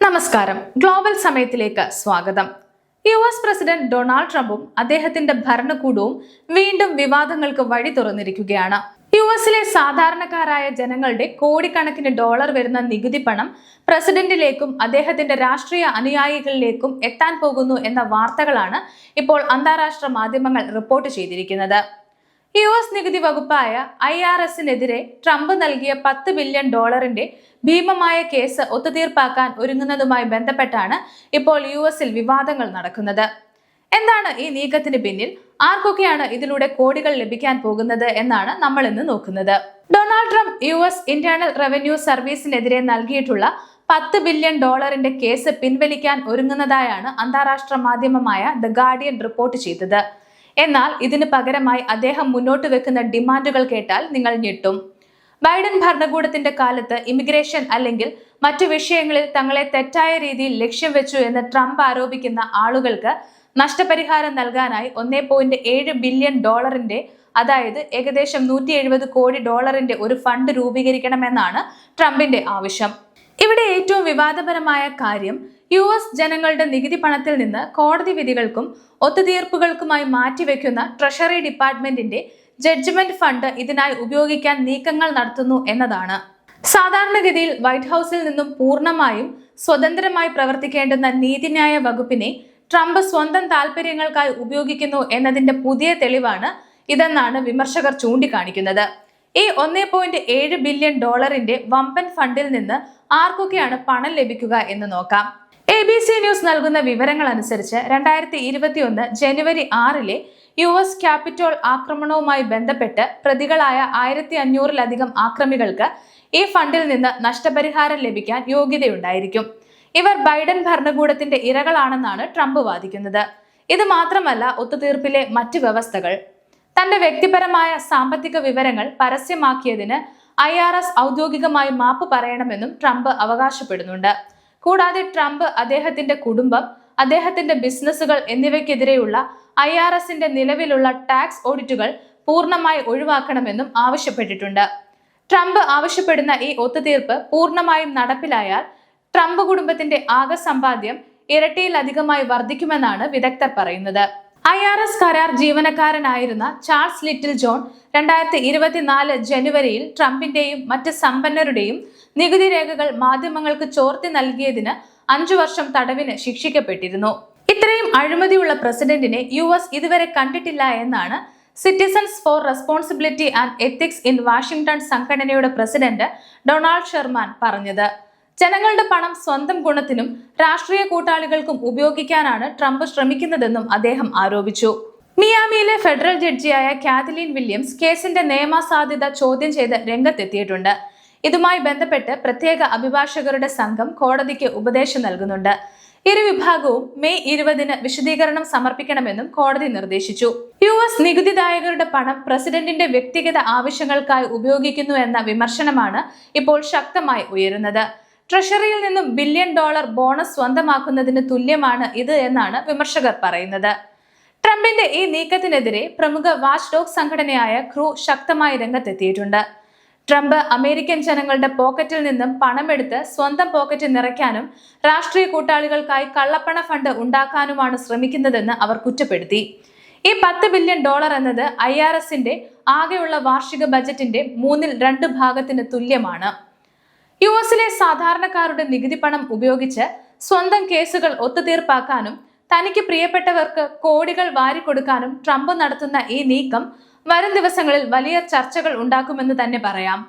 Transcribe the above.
നമസ്കാരം. ഗ്ലോബൽ സമയത്തിലേക്ക് സ്വാഗതം. US president Donald ട്രംപും അദ്ദേഹത്തിന്റെ ഭരണകൂടവും വീണ്ടും വിവാദങ്ങൾക്ക് വഴി തുറന്നിരിക്കുകയാണ്. യുഎസിലെ സാധാരണക്കാരായ ജനങ്ങളുടെ കോടിക്കണക്കിന് ഡോളർ വരുന്ന നികുതി പണം പ്രസിഡന്റിലേക്കും അദ്ദേഹത്തിന്റെ രാഷ്ട്രീയ അനുയായികളിലേക്കും എത്താൻ പോകുന്നു എന്ന വാർത്തകളാണ് ഇപ്പോൾ അന്താരാഷ്ട്ര മാധ്യമങ്ങൾ റിപ്പോർട്ട് ചെയ്തിരിക്കുന്നത്. US നികുതി വകുപ്പായ IRSനെതിരെ ട്രംപ് നൽകിയ $10 ബില്യൺ ഭീമമായ കേസ് ഒത്തുതീർപ്പാക്കാൻ ഒരുങ്ങുന്നതുമായി ബന്ധപ്പെട്ടാണ് ഇപ്പോൾ USൽ വിവാദങ്ങൾ നടക്കുന്നത്. എന്താണ് ഈ നീക്കത്തിന് പിന്നിൽ? ആർക്കൊക്കെയാണ് ഇതിലൂടെ കോടികൾ ലഭിക്കാൻ പോകുന്നത് എന്നാണ് നമ്മൾ ഇന്ന് നോക്കുന്നത്. Donald Trump US internal revenue സർവീസിനെതിരെ നൽകിയിട്ടുള്ള $10 ബില്യൺ കേസ് പിൻവലിക്കാൻ ഒരുങ്ങുന്നതായാണ് അന്താരാഷ്ട്ര മാധ്യമമായ ദ ഗാർഡിയൻ റിപ്പോർട്ട് ചെയ്തത്. എന്നാൽ ഇതിന് പകരമായി അദ്ദേഹം മുന്നോട്ട് വെക്കുന്ന ഡിമാൻഡുകൾ കേട്ടാൽ നിങ്ങൾ ഞെട്ടും. ബൈഡൻ ഭരണകൂടത്തിന്റെ കാലത്ത് ഇമിഗ്രേഷൻ അല്ലെങ്കിൽ മറ്റു വിഷയങ്ങളിൽ തങ്ങളെ തെറ്റായ രീതിയിൽ ലക്ഷ്യം വെച്ചു എന്ന് ട്രംപ് ആരോപിക്കുന്ന ആളുകൾക്ക് നഷ്ടപരിഹാരം നൽകാനായി $1.7 ബില്യൺ അതായത് ഏകദേശം $170 കോടി ഒരു ഫണ്ട് രൂപീകരിക്കണമെന്നാണ് ട്രംപിന്റെ ആവശ്യം. ഇവിടെ ഏറ്റവും വിവാദപരമായ കാര്യം US ജനങ്ങളുടെ നികുതി പണത്തിൽ നിന്ന് കോടതി വിധികൾക്കും ഒത്തുതീർപ്പുകൾക്കുമായി മാറ്റിവെക്കുന്ന ട്രഷറി ഡിപ്പാർട്ട്മെന്റിന്റെ ജഡ്ജ്മെന്റ് ഫണ്ട് ഇതിനായി ഉപയോഗിക്കാൻ നീക്കങ്ങൾ നടത്തുന്നു എന്നതാണ്. സാധാരണഗതിയിൽ വൈറ്റ് ഹൌസിൽ നിന്നും പൂർണ്ണമായും സ്വതന്ത്രമായി പ്രവർത്തിക്കേണ്ടുന്ന നീതിന്യായ വകുപ്പിനെ ട്രംപ് സ്വന്തം താൽപര്യങ്ങൾക്കായി ഉപയോഗിക്കുന്നു എന്നതിന്റെ പുതിയ തെളിവാണ് ഇതെന്നാണ് വിമർശകർ ചൂണ്ടിക്കാണിക്കുന്നത്. ഈ $1.7 ബില്യൺ വമ്പൻ ഫണ്ടിൽ നിന്ന് ആർക്കൊക്കെയാണ് പണം ലഭിക്കുക എന്ന് നോക്കാം. ABC ന്യൂസ് നൽകുന്ന വിവരങ്ങൾ അനുസരിച്ച് 2021 ജനുവരി 6 US ക്യാപിറ്റോൾ ആക്രമണവുമായി ബന്ധപ്പെട്ട് പ്രതികളായ 1500-ലധികം ആക്രമികൾക്ക് ഈ ഫണ്ടിൽ നിന്ന് നഷ്ടപരിഹാരം ലഭിക്കാൻ യോഗ്യതയുണ്ടായിരിക്കും. ഇവർ ബൈഡൻ ഭരണകൂടത്തിന്റെ ഇരകളാണെന്നാണ് ട്രംപ് വാദിക്കുന്നത്. ഇത് മാത്രമല്ല, ഒത്തുതീർപ്പിലെ മറ്റ് വ്യവസ്ഥകൾ. തന്റെ വ്യക്തിപരമായ സാമ്പത്തിക വിവരങ്ങൾ പരസ്യമാക്കിയതിന് IRS ഔദ്യോഗികമായി മാപ്പ് പറയണമെന്നും ട്രംപ് അവകാശപ്പെടുന്നുണ്ട്. കൂടാതെ ട്രംപ് അദ്ദേഹത്തിന്റെ കുടുംബം, അദ്ദേഹത്തിന്റെ ബിസിനസ്സുകൾ എന്നിവയ്ക്കെതിരെയുള്ള IRSന്റെ നിലവിലുള്ള ടാക്സ് ഓഡിറ്റുകൾ പൂർണ്ണമായി ഒഴിവാക്കണമെന്നും ആവശ്യപ്പെട്ടിട്ടുണ്ട്. ട്രംപ് ആവശ്യപ്പെടുന്ന ഈ ഒത്തുതീർപ്പ് പൂർണ്ണമായും നടപ്പിലായാൽ ട്രംപ് കുടുംബത്തിന്റെ ആകെ സമ്പാദ്യം ഇരട്ടിയിലധികമായി വർദ്ധിക്കുമെന്നാണ് വിദഗ്ധർ പറയുന്നത്. IRS കരാർ ജീവനക്കാരനായിരുന്ന ചാൾസ് ലിറ്റിൽ ജോൺ 2024 ജനുവരിയിൽ ട്രംപിന്റെയും മറ്റ് സമ്പന്നരുടെയും നികുതി രേഖകൾ മാധ്യമങ്ങൾക്ക് ചോർത്തി നൽകിയതിന് 5 വർഷം തടവിന് ശിക്ഷിക്കപ്പെട്ടിരുന്നു. ഇത്രയും അഴിമതിയുള്ള പ്രസിഡന്റിനെ US ഇതുവരെ കണ്ടിട്ടില്ല എന്നാണ് citizens for responsibility and ethics in Washington സംഘടനയുടെ പ്രസിഡന്റ് ഡൊണാൾഡ് ഷെർമാൻ പറഞ്ഞത്. ജനങ്ങളുടെ പണം സ്വന്തം ഗുണത്തിനും രാഷ്ട്രീയ കൂട്ടാളികൾക്കും ഉപയോഗിക്കാനാണ് ട്രംപ് ശ്രമിക്കുന്നതെന്നും അദ്ദേഹം ആരോപിച്ചു. മിയാമിയിലെ ഫെഡറൽ ജഡ്ജിയായ കാതലീൻ വില്യംസ് കേസിന്റെ നിയമസാധ്യത ചോദ്യം ചെയ്ത് രംഗത്തെത്തിയിട്ടുണ്ട്. ഇതുമായി ബന്ധപ്പെട്ട് പ്രത്യേക അഭിഭാഷകരുടെ സംഘം കോടതിക്ക് ഉപദേശം നൽകുന്നുണ്ട്. ഇരുവിഭാഗവും മെയ് 20 വിശദീകരണം സമർപ്പിക്കണമെന്നും കോടതി നിർദ്ദേശിച്ചു. US നികുതിദായകരുടെ പണം പ്രസിഡന്റിന്റെ വ്യക്തിഗത ആവശ്യങ്ങൾക്കായി ഉപയോഗിക്കുന്നു എന്ന വിമർശനമാണ് ഇപ്പോൾ ശക്തമായി ഉയരുന്നത്. ട്രഷറിയിൽ നിന്നും $1 ബില്യൺ ബോണസ് സ്വന്തമാക്കുന്നതിന് തുല്യമാണ് ഇത് എന്നാണ് വിമർശകർ പറയുന്നത്. ട്രംപിന്റെ ഈ നീക്കത്തിനെതിരെ പ്രമുഖ വാച്ച് ഡോഗ് സംഘടനയായ ക്രൂ ശക്തമായി രംഗത്തെത്തിയിട്ടുണ്ട്. ട്രംപ് അമേരിക്കൻ ജനങ്ങളുടെ പോക്കറ്റിൽ നിന്നും പണമെടുത്ത് സ്വന്തം പോക്കറ്റ് നിറയ്ക്കാനും രാഷ്ട്രീയ കൂട്ടാളികൾക്കായി കള്ളപ്പണ ഫണ്ട് ഉണ്ടാക്കാനുമാണ് ശ്രമിക്കുന്നതെന്ന് അവർ കുറ്റപ്പെടുത്തി. ഈ $10 ബില്യൺ എന്നത് IRSന്റെ ആകെയുള്ള വാർഷിക ബജറ്റിന്റെ 2/3 തുല്യമാണ്. USലെ സാധാരണക്കാരുടെ നികുതി പണം ഉപയോഗിച്ച് സ്വന്തം കേസുകൾ ഒത്തുതീർപ്പാക്കാനും തനിക്ക് പ്രിയപ്പെട്ടവർക്ക് കോടികൾ വാരിക്കൊടുക്കാനും ട്രംപ് നടത്തുന്ന ഈ നീക്കം വരും ദിവസങ്ങളിൽ വലിയ ചർച്ചകൾ ഉണ്ടാക്കുമെന്ന് തന്നെ പറയാം.